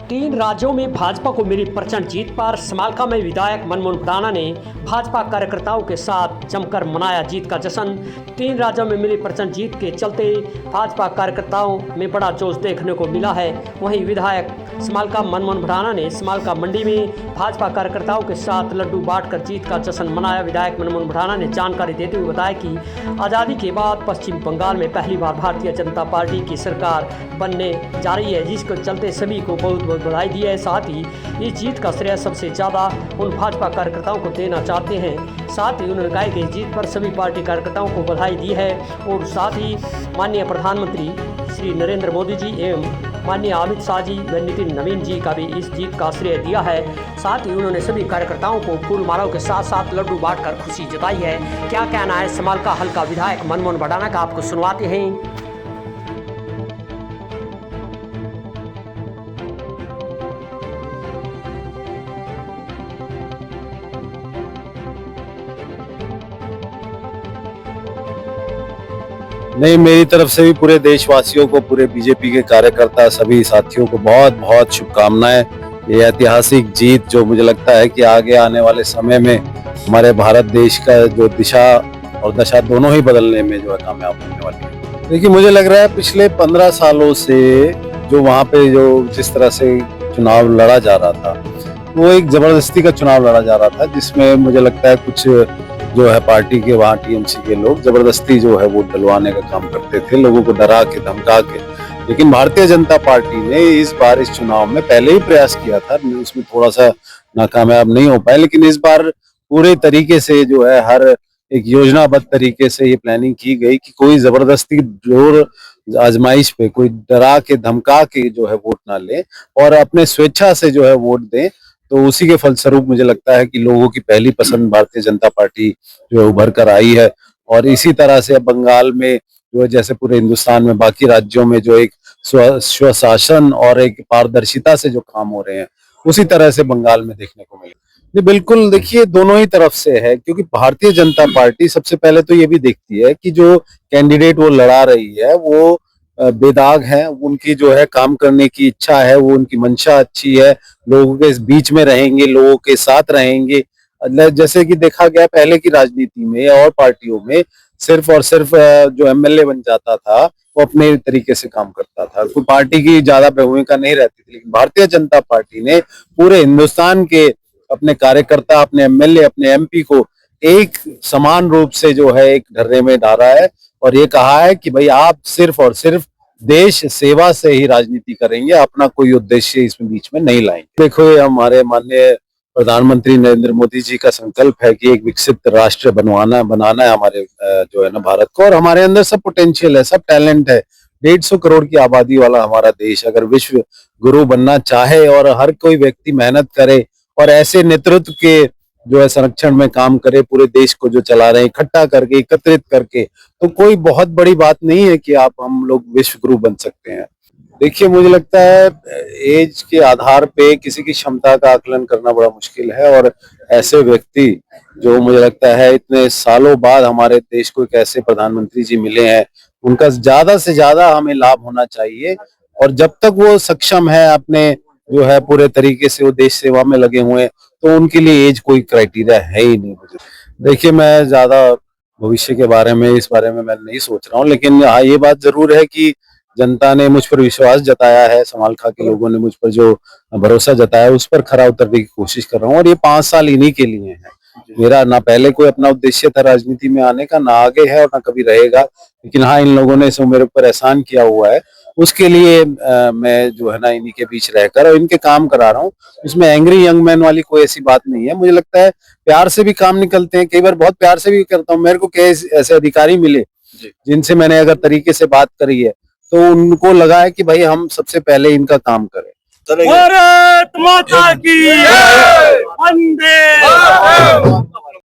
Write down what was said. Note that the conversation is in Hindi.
तीन राज्यों में भाजपा को मिली प्रचंड जीत पर समालखा में विधायक मनमोहन भडाना ने भाजपा कार्यकर्ताओं के साथ जमकर मनाया जीत का जश्न। तीन राज्यों में मिली प्रचंड जीत के चलते भाजपा कार्यकर्ताओं में बड़ा जोश देखने को मिला है। वहीं विधायक समालखा मनमोहन भडाना ने समालखा मंडी में भाजपा कार्यकर्ताओं के साथ लड्डू बांटकर जीत का जश्न मनाया। विधायक मनमोहन भडाना ने जानकारी देते हुए बताया कि आज़ादी के बाद पश्चिम बंगाल में पहली बार भारतीय जनता पार्टी की सरकार बनने जा रही है, जिसके चलते सभी को बहुत बहुत बधाई दी है। साथ ही इस जीत का श्रेय सबसे ज़्यादा उन भाजपा कार्यकर्ताओं को देना चाहते हैं। साथ ही उन्होंने कहा कि इस जीत पर सभी पार्टी कार्यकर्ताओं को बधाई दी है और साथ ही माननीय प्रधानमंत्री श्री नरेंद्र मोदी जी एवं माननीय अमित शाह जी व नितिन नवीन जी का भी इस जीत का श्रेय दिया है। साथ ही उन्होंने सभी कार्यकर्ताओं को फूल मालाओं के साथ साथ लड्डू बांटकर खुशी जताई है। क्या कहना है समालखा हल्का विधायक मनमोहन भडाना का, आपको सुनवाते हैं। नहीं, मेरी तरफ से भी पूरे देशवासियों को, पूरे बीजेपी के कार्यकर्ता सभी साथियों को बहुत बहुत शुभकामनाएं। ये ऐतिहासिक जीत जो मुझे लगता है कि आगे आने वाले समय में हमारे भारत देश का जो दिशा और दशा दोनों ही बदलने में जो है कामयाब होने वाली है। देखिए, मुझे लग रहा है पिछले 15 सालों से जो वहाँ पे जो जिस तरह से चुनाव लड़ा जा रहा था, वो एक जबरदस्ती का चुनाव लड़ा जा रहा था, जिसमें मुझे लगता है कुछ जो है पार्टी के वहाँ टीएमसी के लोग जबरदस्ती जो है वोट डलवाने का काम करते थे, लोगों को डरा के धमका के। लेकिन भारतीय जनता पार्टी ने इस बार इस चुनाव में पहले ही प्रयास किया था, उसमें थोड़ा सा नाकामयाब नहीं हो पाए, लेकिन इस बार पूरे तरीके से जो है हर एक योजनाबद्ध तरीके से ये प्लानिंग की गई कि कोई जबरदस्ती जोर आजमाइश पे कोई डरा के धमका के जो है वोट ना ले और अपने स्वेच्छा से जो है वोट दें। तो उसी के फलस्वरूप मुझे लगता है कि लोगों की पहली पसंद भारतीय जनता पार्टी जो है उभर कर आई है। और इसी तरह से अब बंगाल में जो है, जैसे पूरे हिंदुस्तान में बाकी राज्यों में जो एक स्वशासन और एक पारदर्शिता से जो काम हो रहे हैं, उसी तरह से बंगाल में देखने को मिले। बिल्कुल, देखिए दोनों ही तरफ से है, क्योंकि भारतीय जनता पार्टी सबसे पहले तो ये भी देखती है कि जो कैंडिडेट वो लड़ा रही है वो बेदाग है, उनकी जो है काम करने की इच्छा है, वो उनकी मंशा अच्छी है, लोगों के बीच में रहेंगे, लोगों के साथ रहेंगे। जैसे कि देखा गया पहले की राजनीति में और पार्टियों में सिर्फ और सिर्फ जो एमएलए बन जाता था वो अपने तरीके से काम करता था, कोई पार्टी की ज्यादा भूमिका नहीं रहती थी। लेकिन भारतीय जनता पार्टी ने पूरे हिंदुस्तान के अपने कार्यकर्ता, अपने एमएलए, अपने एमपी को एक समान रूप से जो है एक ढर्रे में डाला है और ये कहा है कि भाई आप सिर्फ और सिर्फ देश सेवा से ही राजनीति करेंगे, अपना कोई उद्देश्य इसमें बीच में नहीं लाएंगे। देखो, ये हमारे माननीय प्रधानमंत्री नरेंद्र मोदी जी का संकल्प है कि एक विकसित राष्ट्र बनाना है हमारे जो है ना भारत को, और हमारे अंदर सब पोटेंशियल है, सब टैलेंट है। 150 करोड़ की आबादी वाला हमारा देश अगर विश्व गुरु बनना चाहे और हर कोई व्यक्ति मेहनत करे और ऐसे नेतृत्व के जो है संरक्षण में काम करे, पूरे देश को जो चला रहे हैं इकट्ठा करके, एकत्रित करके, तो कोई बहुत बड़ी बात नहीं है कि हम लोग विश्व गुरु बन सकते हैं। देखिए, मुझे लगता है एज के आधार पे किसी की क्षमता का आकलन करना बड़ा मुश्किल है, और ऐसे व्यक्ति जो मुझे लगता है इतने सालों बाद हमारे देश को एक ऐसे प्रधानमंत्री जी मिले हैं, उनका ज्यादा से ज्यादा हमें लाभ होना चाहिए। और जब तक वो सक्षम है, अपने जो है पूरे तरीके से वो देश सेवा में लगे हुए हैं, तो उनके लिए एज कोई क्राइटेरिया है ही नहीं। मुझे देखिए, मैं ज्यादा भविष्य के बारे में इस बारे में मैं नहीं सोच रहा हूँ, लेकिन हाँ, ये बात जरूर है कि जनता ने मुझ पर विश्वास जताया है, समालखा के लोगों ने मुझ पर जो भरोसा जताया उस पर खरा उतरने की कोशिश कर रहा हूँ। और ये 5 साल इन्हीं के लिए है। मेरा ना पहले कोई अपना उद्देश्य था राजनीति में आने का, ना आगे है और ना कभी रहेगा। लेकिन हाँ, इन लोगों ने मेरे ऊपर एहसान किया हुआ है, उसके लिए मैं जो है ना इन्हीं के बीच रहकर और इनके काम करा रहा हूँ। इसमें एंग्री यंग मैन वाली कोई ऐसी बात नहीं है। मुझे लगता है प्यार से भी काम निकलते हैं, कई बार बहुत प्यार से भी करता हूँ। मेरे को ऐसे अधिकारी मिले जिनसे मैंने अगर तरीके से बात करी है, तो उनको लगा है कि भाई हम सबसे पहले इनका काम करें। भारत माता की जय, वंदे